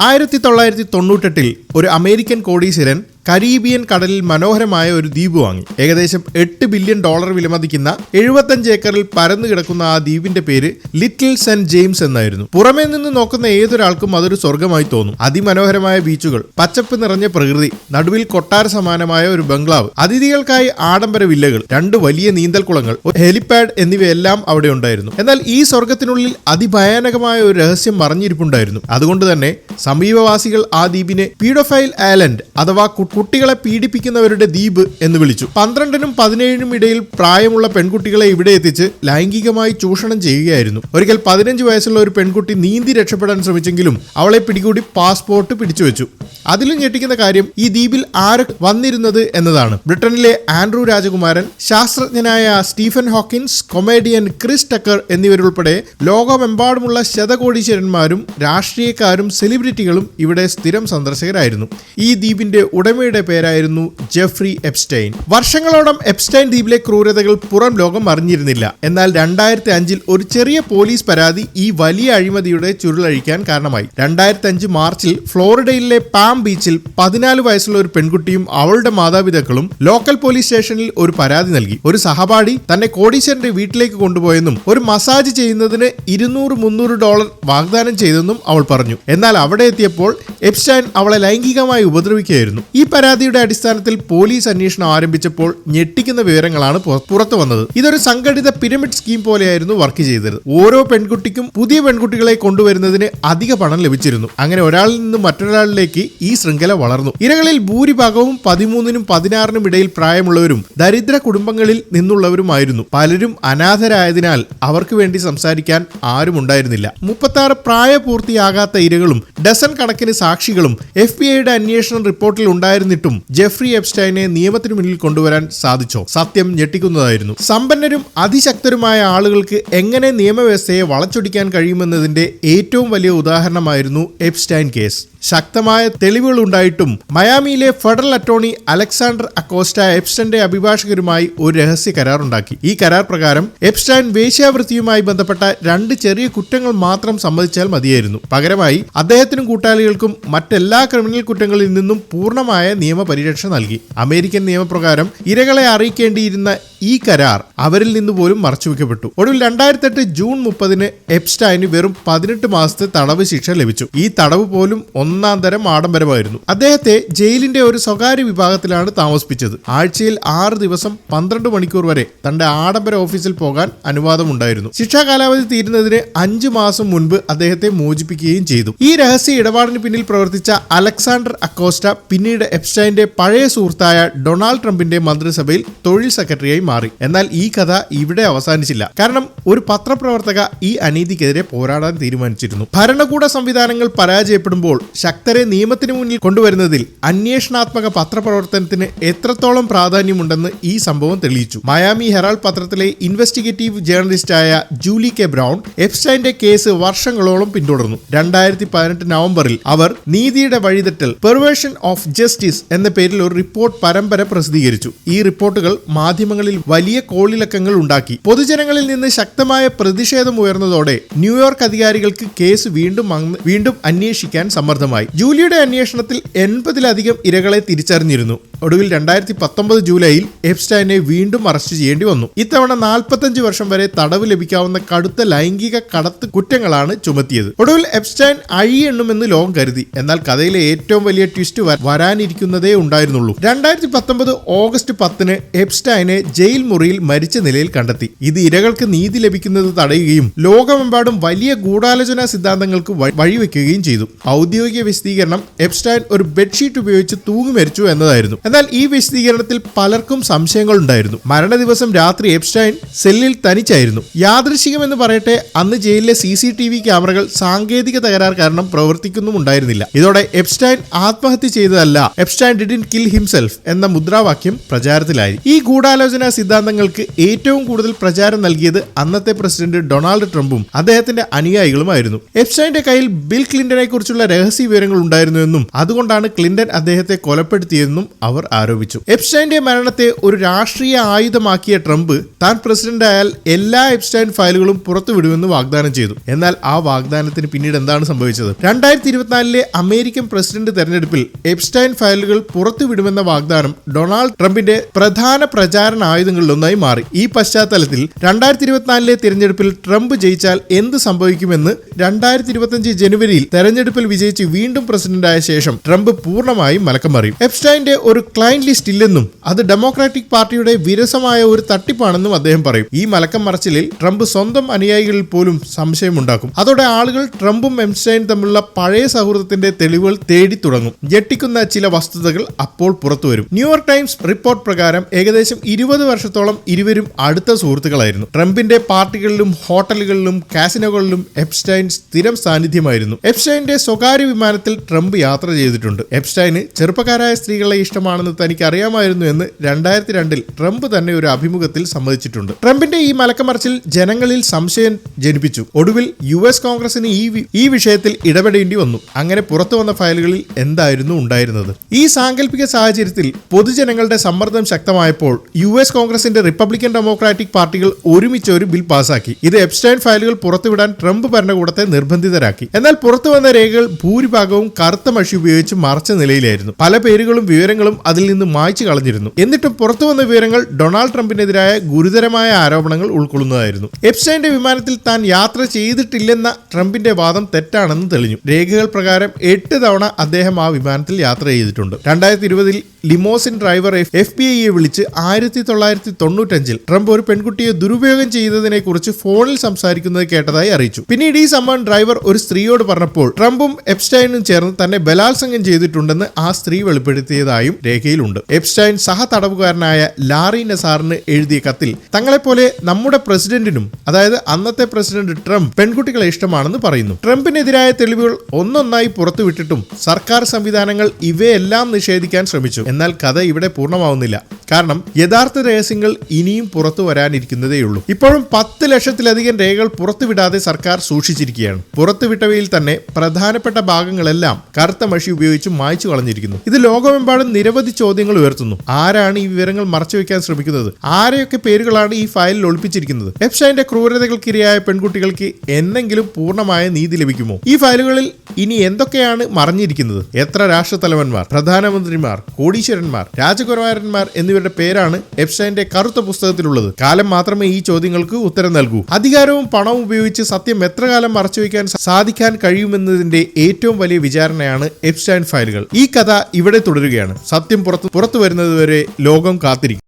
1998 ഒരു അമേരിക്കൻ കോടീശ്വരൻ കരീബിയൻ കടലിൽ മനോഹരമായ ഒരു ദ്വീപ് വാങ്ങി. ഏകദേശം $8 ബില്യൺ വിലമതിക്കുന്ന 75 ഏക്കറിൽ പരന്നു കിടക്കുന്ന ആ ദ്വീപിന്റെ പേര് ലിറ്റിൽ സെന്റ് ജെയിംസ് എന്നായിരുന്നു. പുറമേ നിന്ന് നോക്കുന്ന ഏതൊരാൾക്കും അതൊരു സ്വർഗമായി തോന്നും. അതിമനോഹരമായ ബീച്ചുകൾ, പച്ചപ്പ് നിറഞ്ഞ പ്രകൃതി, നടുവിൽ കൊട്ടാര സമാനമായ ഒരു ബംഗ്ലാവ്, അതിഥികൾക്കായി ആഡംബര വില്ലകൾ, 2 വലിയ നീന്തൽക്കുളങ്ങൾ, ഒരു ഹെലിപാഡ് എന്നിവയെല്ലാം അവിടെ ഉണ്ടായിരുന്നു. എന്നാൽ ഈ സ്വർഗത്തിനുള്ളിൽ അതിഭയാനകമായ ഒരു രഹസ്യം മറഞ്ഞിരിപ്പുണ്ടായിരുന്നു. അതുകൊണ്ട് തന്നെ സമീപവാസികൾ ആ ദ്വീപിനെ പീഡോഫൈൽ ഐലൻഡ് അഥവാ കുട്ടികളെ പീഡിപ്പിക്കുന്നവരുടെ ദ്വീപ് എന്ന് വിളിച്ചു. 12നും 17നും ഇടയിൽ പ്രായമുള്ള പെൺകുട്ടികളെ ഇവിടെ എത്തിച്ച് ലൈംഗികമായി ചൂഷണം ചെയ്യുകയായിരുന്നു. ഒരിക്കൽ 15 വയസ്സുള്ള ഒരു പെൺകുട്ടി നീന്തി രക്ഷപ്പെടാൻ ശ്രമിച്ചെങ്കിലും അവളെ പിടികൂടി പാസ്പോർട്ട് പിടിച്ചുവെച്ചു. അതിലും ഞെട്ടിക്കുന്ന കാര്യം ഈ ദ്വീപിൽ ആര് വന്നിരുന്നത് എന്നതാണ്. ബ്രിട്ടനിലെ ആൻഡ്രൂ രാജകുമാരൻ, ശാസ്ത്രജ്ഞനായ Stephen Hawkins, comedian Chris Tucker എന്നിവരുൾപ്പെടെ ലോകമെമ്പാടുമുള്ള ശതകോടീശ്വരന്മാരും രാഷ്ട്രീയക്കാരും സെലിബ്രിറ്റികളും ഇവിടെ സ്ഥിരം സന്ദർശകരായിരുന്നു. ഈ ദ്വീപിന്റെ ഉടമയുടെ പേരായിരുന്നു ജെഫ്രി എപ്സ്റ്റൈൻ. വർഷങ്ങളോളം എപ്സ്റ്റൈൻ ദ്വീപിലെ ക്രൂരതകൾ പുറം ലോകം അറിഞ്ഞിരുന്നില്ല. എന്നാൽ 2005 ഒരു ചെറിയ പോലീസ് പരാതി ഈ വലിയ അഴിമതിയുടെ ചുരുളഴിക്കാൻ കാരണമായി. 2005 മാർച്ചിൽ ഫ്ലോറിഡയിലെ പാം ബീച്ചിൽ 14 വയസ്സുള്ള ഒരു പെൺകുട്ടിയും അവളുടെ മാതാപിതാക്കളും ലോക്കൽ പോലീസ് സ്റ്റേഷനിൽ ഒരു പരാതി നൽകി. ഒരു തന്നെ കോടീശ്വരന്റെ വീട്ടിലേക്ക് കൊണ്ടുപോയെന്നും ഒരു മസാജ് ചെയ്യുന്നതിന് $200-300 വാഗ്ദാനം ചെയ്തെന്നും അവൾ പറഞ്ഞു. എന്നാൽ അവിടെ എത്തിയപ്പോൾ എപ്സ്റ്റൈൻ അവളെ ലൈംഗികമായി ഉപദ്രവിക്കുകയായിരുന്നു. ഈ പരാതിയുടെ അടിസ്ഥാനത്തിൽ പോലീസ് അന്വേഷണം ആരംഭിച്ചപ്പോൾ ഞെട്ടിക്കുന്ന വിവരങ്ങളാണ് പുറത്തു വന്നത്. ഇതൊരു സംഘടിത പിരമിഡ് സ്കീം പോലെയായിരുന്നു വർക്ക് ചെയ്തത്. ഓരോ പെൺകുട്ടിക്കും പുതിയ പെൺകുട്ടികളെ കൊണ്ടുവരുന്നതിന് അധിക പണം ലഭിച്ചിരുന്നു. അങ്ങനെ ഒരാളിൽ നിന്ന് മറ്റൊരാളിലേക്ക് ഈ ശൃംഖല വളർന്നു. ഇരകളിൽ ഭൂരിഭാഗവും 13നും 16നും ഇടയിൽ പ്രായമുള്ളവരും ദരിദ്ര കുടുംബങ്ങളിൽ നിന്നുള്ളവരുമായിരുന്നു. പലരും അനാഥരായതിനാൽ അവർക്ക് വേണ്ടി സംസാരിക്കാൻ ആരും ഉണ്ടായിരുന്നില്ല. 36 പ്രായപൂർത്തിയാകാത്ത ഇരകളും ഡസൻ കണക്കിന് സാക്ഷികളും FBI-യുടെ അന്വേഷണ റിപ്പോർട്ടിൽ ഉണ്ടായിരുന്നിട്ടും ജെഫ്രി എപ്സ്റ്റൈനെ നിയമത്തിനു മുന്നിൽ കൊണ്ടുവരാൻ സാധിച്ചോ? സത്യം ഞെട്ടിക്കുന്നതായിരുന്നു. സമ്പന്നരും അതിശക്തരുമായ ആളുകൾക്ക് എങ്ങനെ നിയമവ്യവസ്ഥയെ വളച്ചൊടിക്കാൻ കഴിയുമെന്നതിന്റെ ഏറ്റവും വലിയ ഉദാഹരണമായിരുന്നു എപ്സ്റ്റൈൻ കേസ്. ശക്തമായ തെളിവുകൾ ഉണ്ടായിട്ടും മയാമിയിലെ ഫെഡറൽ അറ്റോർണി അലക്സാണ്ടർ അക്കോസ്റ്റ എപ്സ്റ്റൈന്റെ അഭിഭാഷകരുമായി ഒരു രഹസ്യ കരാർ ഉണ്ടാക്കി. ഈ കരാർ പ്രകാരം എപ്സ്റ്റൈൻ വേശ്യാവൃത്തിയുമായി ബന്ധപ്പെട്ട 2 ചെറിയ കുറ്റങ്ങൾ മാത്രം സമ്മതിച്ചാൽ മതിയായിരുന്നു. പകരമായി അദ്ദേഹത്തിനും കൂട്ടാളികൾക്കും മറ്റെല്ലാ ക്രിമിനൽ കുറ്റങ്ങളിൽ നിന്നും പൂർണ്ണമായ നിയമപരിരക്ഷ നൽകി. അമേരിക്കൻ നിയമപ്രകാരം ഇരകളെ അറിയിക്കേണ്ടിയിരുന്ന ഈ കരാർ അവരിൽ നിന്ന് പോലും മറച്ചുവെക്കപ്പെട്ടു. ഒടുവിൽ 2008 ജൂൺ 30 എപ്സ്റ്റൈന് വെറും 18 മാസത്തെ തടവ് ശിക്ഷ ലഭിച്ചു. ഈ തടവ് പോലും ഒന്നാം തരം ആഡംബരമായിരുന്നു. അദ്ദേഹത്തെ ജയിലിന്റെ ഒരു സ്വകാര്യ വിഭാഗത്തിലാണ് താമസിപ്പിച്ചത്. ആഴ്ചയിൽ 6 ദിവസം 12 മണിക്കൂർ വരെ തന്റെ ആഡംബര ഓഫീസിൽ പോകാൻ അനുവാദമുണ്ടായിരുന്നു. ശിക്ഷാ കാലാവധി തീരുന്നതിന് 5 മാസം മുൻപ് അദ്ദേഹത്തെ മോചിപ്പിക്കുകയും ചെയ്തു. ഈ രഹസ്യ ഇടപാടിന് പിന്നിൽ പ്രവർത്തിച്ച അലക്സാണ്ടർ അക്കോസ്റ്റ പിന്നീട് എപ്സ്റ്റൈന്റെ പഴയ സുഹൃത്തായ ഡൊണാൾഡ് ട്രംപിന്റെ മന്ത്രിസഭയിൽ തൊഴിൽ സെക്രട്ടറിയായി മാറി. എന്നാൽ ഈ കഥ ഇവിടെ അവസാനിച്ചില്ല. കാരണം ഒരു പത്രപ്രവർത്തക ഈ അനീതിക്കെതിരെ പോരാടാൻ തീരുമാനിച്ചിരുന്നു. ഭരണകൂട സംവിധാനങ്ങൾ പരാജയപ്പെടുമ്പോൾ ശക്തരെ നിയമത്തിന് മുന്നിൽ കൊണ്ടുവരുന്നതിൽ അന്വേഷണാത്മക പത്രപ്രവർത്തനത്തിന് എത്രത്തോളം പ്രാധാന്യമുണ്ടെന്ന് ഈ സംഭവം തെളിയിച്ചു. മയാമി ഹെറാൾഡ് പത്രത്തിലെ ഇൻവെസ്റ്റിഗേറ്റീവ് ജേർണലിസ്റ്റായ ജൂലി കെ ബ്രൗൺ എപ്സ്റ്റൈന്റെ കേസ് വർഷങ്ങളോളം പിന്തുടർന്നു. 2018 നവംബറിൽ അവർ നീതിയുടെ വഴിതെറ്റൽ, പെർവേർഷൻ ഓഫ് ജസ്റ്റിസ് എന്ന പേരിൽ ഒരു റിപ്പോർട്ട് പരമ്പര പ്രസിദ്ധീകരിച്ചു. ഈ റിപ്പോർട്ടുകൾ മാധ്യമങ്ങളിൽ വലിയ കോളിളക്കങ്ങൾ ഉണ്ടാക്കി. പൊതുജനങ്ങളിൽ നിന്ന് ശക്തമായ പ്രതിഷേധം ഉയർന്നതോടെ ന്യൂയോർക്ക് അധികാരികൾക്ക് കേസ് വീണ്ടും അന്വേഷിക്കാൻ സമ്മർദ്ദമായി. ജൂലിയുടെ അന്വേഷണത്തിൽ 80-ലധികം ഇരകളെ തിരിച്ചറിഞ്ഞിരുന്നു. ഒടുവിൽ 2019 ജൂലൈയിൽ എപ്സ്റ്റൈനെ വീണ്ടും അറസ്റ്റ് ചെയ്യേണ്ടി വന്നു. ഇത്തവണ 45 വർഷം വരെ തടവ് ലഭിക്കാവുന്ന കടുത്ത ലൈംഗിക കടത്ത് കുറ്റങ്ങളാണ് ചുമത്തിയത്. ഒടുവിൽ എപ്സ്റ്റൈൻ അഴിയെണ്ണുമെന്ന് ലോകം കരുതി. എന്നാൽ കഥയിലെ ഏറ്റവും വലിയ ട്വിസ്റ്റ് വരാനിരിക്കുന്നതേ ഉണ്ടായിരുന്നുള്ളൂ. 2019 ഓഗസ്റ്റ് 10 എപ്സ്റ്റൈനെ ജയിൽ മുറിയിൽ മരിച്ച നിലയിൽ കണ്ടെത്തി. ഇത് ഇരകൾക്ക് നീതി ലഭിക്കുന്നത് തടയുകയും ലോകമെമ്പാടും വലിയ ഗൂഢാലോചനാ സിദ്ധാന്തങ്ങൾക്ക് വഴിവെക്കുകയും ചെയ്തു. ഔദ്യോഗിക വിശദീകരണം എപ്സ്റ്റൈൻ ഒരു ബെഡ്ഷീറ്റ് ഉപയോഗിച്ച് തൂങ്ങി മരിച്ചു എന്നതായിരുന്നു. എന്നാൽ ഈ വിശദീകരണത്തിൽ പലർക്കും സംശയങ്ങൾ ഉണ്ടായിരുന്നു. മരണ ദിവസം രാത്രി എപ്സ്റ്റൈൻ സെല്ലിൽ തനിച്ചായിരുന്നു. യാദൃശ്ചികമെന്ന് പറയട്ടെ, അന്ന് ജയിലിലെ CCTV ക്യാമറകൾ സാങ്കേതിക തകരാർ കാരണം പ്രവർത്തിക്കുന്നുമുണ്ടായിരുന്നില്ല. ഇതോടെ എപ്സ്റ്റൈൻ ആത്മഹത്യ ചെയ്തതല്ല, എപ്സ്റ്റൈൻ ഡിഡ്ന്റ് കിൽ ഹിംസെൽഫ് എന്ന മുദ്രാവാക്യം പ്രചാരത്തിലായി. ഈ ഗൂഢാലോചന സിദ്ധാന്തങ്ങൾക്ക് ഏറ്റവും കൂടുതൽ പ്രചാരം നൽകിയത് അന്നത്തെ പ്രസിഡന്റ് ഡൊണാൾഡ് ട്രംപും അദ്ദേഹത്തിന്റെ അനുയായികളുമായിരുന്നു. എപ്സ്റ്റൈന്റെ കയ്യിൽ ബിൽ ക്ലിന്റനെ കുറിച്ചുള്ള രഹസ്യ വിവരങ്ങൾ ഉണ്ടായിരുന്നുവെന്നും അതുകൊണ്ടാണ് ക്ലിന്റൺ അദ്ദേഹത്തെ കൊലപ്പെടുത്തിയതെന്നും അവർ ആരോപിച്ചു. എപ്സ്റ്റൈന്റെ മരണത്തെ ഒരു രാഷ്ട്രീയ ആയുധമാക്കിയ ട്രംപ് താൻ പ്രസിഡന്റായാൽ എല്ലാ എപ്സ്റ്റൈൻ ഫയലുകളും പുറത്തുവിടുമെന്ന് വാഗ്ദാനം ചെയ്തു. എന്നാൽ ആ വാഗ്ദാനത്തിന് പിന്നീട് എന്താണ് സംഭവിച്ചത്? 2024 അമേരിക്കൻ പ്രസിഡന്റ് തെരഞ്ഞെടുപ്പിൽ എപ്സ്റ്റൈൻ ഫയലുകൾ പുറത്തുവിടുമെന്ന വാഗ്ദാനം ഡൊണാൾഡ് ട്രംപിന്റെ പ്രധാന പ്രചാരണ ആയുധങ്ങളിലൊന്നായി മാറി. ഈ പശ്ചാത്തലത്തിൽ 2024 തിരഞ്ഞെടുപ്പിൽ ട്രംപ് ജയിച്ചാൽ എന്ത് സംഭവിക്കുമെന്ന് 2025 ജനുവരിയിൽ തെരഞ്ഞെടുപ്പിൽ വിജയിച്ച് വീണ്ടും പ്രസിഡന്റായ ശേഷം ട്രംപ് പൂർണ്ണമായും മലക്കം മറിയും. എപ്സ്റ്റൈന്റെ ഒരു ക്ലയന്റ് ലിസ്റ്റ് ഇല്ലെന്നും അത് ഡെമോക്രാറ്റിക് പാർട്ടിയുടെ വിരസമായ ഒരു തട്ടിപ്പാണെന്നും അദ്ദേഹം പറയും. ഈ മലക്കം മറച്ചിലിൽ ട്രംപ് സ്വന്തം അനുയായികളിൽ പോലും സംശയമുണ്ടാക്കും. അതോടെ ആളുകൾ ട്രംപും എപ്സ്റ്റൈൻ തമ്മിലുള്ള പഴയ സൗഹൃദത്തിന്റെ തെളിവുകൾ തേടി തുടങ്ങും. ഞെട്ടിക്കുന്ന ചില വസ്തുതകൾ അപ്പോൾ പുറത്തുവരും. ന്യൂയോർക്ക് ടൈംസ് റിപ്പോർട്ട് പ്രകാരം ഏകദേശം 20 വർഷത്തോളം ഇരുവരും അടുത്ത സുഹൃത്തുക്കളായിരുന്നു. ട്രംപിന്റെ പാർട്ടികളിലും ഹോട്ടലുകളിലും കാസിനോകളിലും എപ്സ്റ്റൈൻ സ്ഥിരം സാന്നിധ്യമായിരുന്നു. എപ്സ്റ്റൈന്റെ സ്വകാര്യ വിമാനത്തിൽ ട്രംപ് യാത്ര ചെയ്തിട്ടുണ്ട്. എപ്സ്റ്റൈന് ചെറുപ്പക്കാരായ സ്ത്രീകളെ ഇഷ്ടമാണെന്ന് തനിക്ക് അറിയാമായിരുന്നു എന്ന് 2002 ട്രംപ് തന്നെ ഒരു അഭിമുഖത്തിൽ സമ്മതിച്ചിട്ടുണ്ട്. ട്രംപിന്റെ ഈ മലക്കമറിച്ചിൽ ജനങ്ങളിൽ സംശയം ജനിപ്പിച്ചു. ഒടുവിൽ US കോൺഗ്രസിന് ഈ വിഷയത്തിൽ ഇടപെടേണ്ടി വന്നു. അങ്ങനെ പുറത്തു വന്ന ഫയലുകളിൽ എന്തായിരുന്നു ഉണ്ടായിരുന്നത്? ഈ സാങ്കല്പിക സാഹചര്യത്തിൽ പൊതുജനങ്ങളുടെ സമ്മർദ്ദം ശക്തമായപ്പോൾ US കോൺഗ്രസിന്റെ റിപ്പബ്ലിക്കൻ ഡെമോക്രാറ്റിക് പാർട്ടികൾ ഒരുമിച്ച് ഒരു ബിൽ പാസാക്കി. ഇത് എപ്സ്റ്റൈൻ ഫയലുകൾ പുറത്തുവിടാൻ ട്രംപ് ഭരണകൂടത്തെ നിർബന്ധിതരാക്കി. എന്നാൽ പുറത്തു വന്ന രേഖകൾ ഭൂരിഭാഗവും കറുത്ത മഷി ഉപയോഗിച്ച് മറച്ച നിലയിലായിരുന്നു. പല പേരുകളും വിവരങ്ങളും അതിൽ നിന്ന് മായ്ച്ചു കളഞ്ഞിരുന്നു. എന്നിട്ടും പുറത്തു വന്ന വിവരങ്ങൾ ഡൊണാൾഡ് ട്രംപിനെതിരായ ഗുരുതരമായ ആരോപണങ്ങൾ ഉൾക്കൊള്ളുന്നതായിരുന്നു. എപ്സ്റ്റൈന്റെ വിമാനത്തിൽ താൻ യാത്ര ചെയ്തിട്ടില്ലെന്ന ട്രംപിന്റെ വാദം തെറ്റാണെന്ന് തെളിഞ്ഞു. രേഖകൾ പ്രകാരം 8 തവണ അദ്ദേഹം ആ വിമാനത്തിൽ യാത്ര ചെയ്തിട്ടുണ്ട്. 2020 ലിമോസിൻ ഡ്രൈവർ FBI വിളിച്ച് 1995 ട്രംപ് ഒരു പെൺകുട്ടിയെ ദുരുപയോഗം ചെയ്തതിനെ കുറിച്ച് ഫോണിൽ സംസാരിക്കുന്നത് കേട്ടതായി അറിയിച്ചു. പിന്നീട് ഈ സംഭവം ഡ്രൈവർ ഒരു സ്ത്രീയോട് പറഞ്ഞപ്പോൾ ട്രംപും എപ്സ്റ്റൈനും ചേർന്ന് തന്നെ ബലാത്സംഗം ചെയ്തിട്ടുണ്ടെന്ന് ആ സ്ത്രീ വെളിപ്പെടുത്തിയതായും രേഖയിലുണ്ട്. എപ്സ്റ്റൈൻ സഹതടവുകാരനായ ലാറി നസാറിന് എഴുതിയ കത്തിൽ തങ്ങളെപ്പോലെ നമ്മുടെ പ്രസിഡന്റിനും, അതായത് അന്നത്തെ പ്രസിഡന്റ് ട്രംപ്, പെൺകുട്ടികളെ ഇഷ്ടമാണെന്ന് പറയുന്നു. ട്രംപിനെതിരായ തെളിവുകൾ ഒന്നൊന്നായി പുറത്തുവിട്ടിട്ടും സർക്കാർ സംവിധാനങ്ങൾ ഇവയെല്ലാം നിഷേധിക്കാൻ ശ്രമിച്ചു. എന്നാൽ കഥ ഇവിടെ പൂർണ്ണമാവുന്നില്ല. കാരണം യഥാർത്ഥ രഹസ്യങ്ങൾ ഇനിയും പുറത്തു വരാനിരിക്കുന്നതേയുള്ളൂ. ഇപ്പോഴും 10 ലക്ഷത്തിലധികം രേഖകൾ പുറത്തുവിടാതെ സർക്കാർ സൂക്ഷിച്ചിരിക്കുകയാണ്. പുറത്തുവിട്ടവയിൽ തന്നെ പ്രധാനപ്പെട്ട ഭാഗങ്ങളെല്ലാം കറുത്ത മഷി ഉപയോഗിച്ച് മായ്ച്ചു കളഞ്ഞിരിക്കുന്നു. ഇത് ലോകമെമ്പാടും നിരവധി ചോദ്യങ്ങൾ ഉയർത്തുന്നു. ആരാണ് ഈ വിവരങ്ങൾ മറച്ചുവെക്കാൻ ശ്രമിക്കുന്നത്? ആരെയൊക്കെ പേരുകളാണ് ഈ ഫയലിൽ ഒളിപ്പിച്ചിരിക്കുന്നത്? എപ്സ്റ്റൈന്റെ ക്രൂരതകൾക്കിരയായ പെൺകുട്ടികൾക്ക് എന്നെങ്കിലും പൂർണ്ണമായ നീതി ലഭിക്കുമോ? ഈ ഫയലുകളിൽ ഇനി എന്തൊക്കെയാണ് മറഞ്ഞിരിക്കുന്നത്? എത്ര രാഷ്ട്രത്തലവന്മാർ, പ്രധാനമന്ത്രിമാർ, കോടീശ്വരന്മാർ, രാജകുമാരന്മാർ എന്നിവരുടെ പേരാണ് എപ്സ്റ്റൈന്റെ കറുത്ത പുസ്തകത്തിലുള്ളത്? കാലം മാത്രമേ ഈ ചോദ്യങ്ങൾക്ക് ഉത്തരം നൽകൂ. അധികാരവും പണവും ഉപയോഗിച്ച് സത്യം എത്ര കാലം മറച്ചുവെക്കാൻ സാധിക്കാൻ കഴിയുമെന്നതിന്റെ ഏറ്റവും വലിയ വിചാരണയാണ് എപ്സ്റ്റൈൻ ഫയലുകൾ. ഈ കഥ ഇവിടെ തുടരുകയാണ്. സത്യം പുറത്തു വരുന്നതുവരെ ലോകം കാത്തിരിക്കും.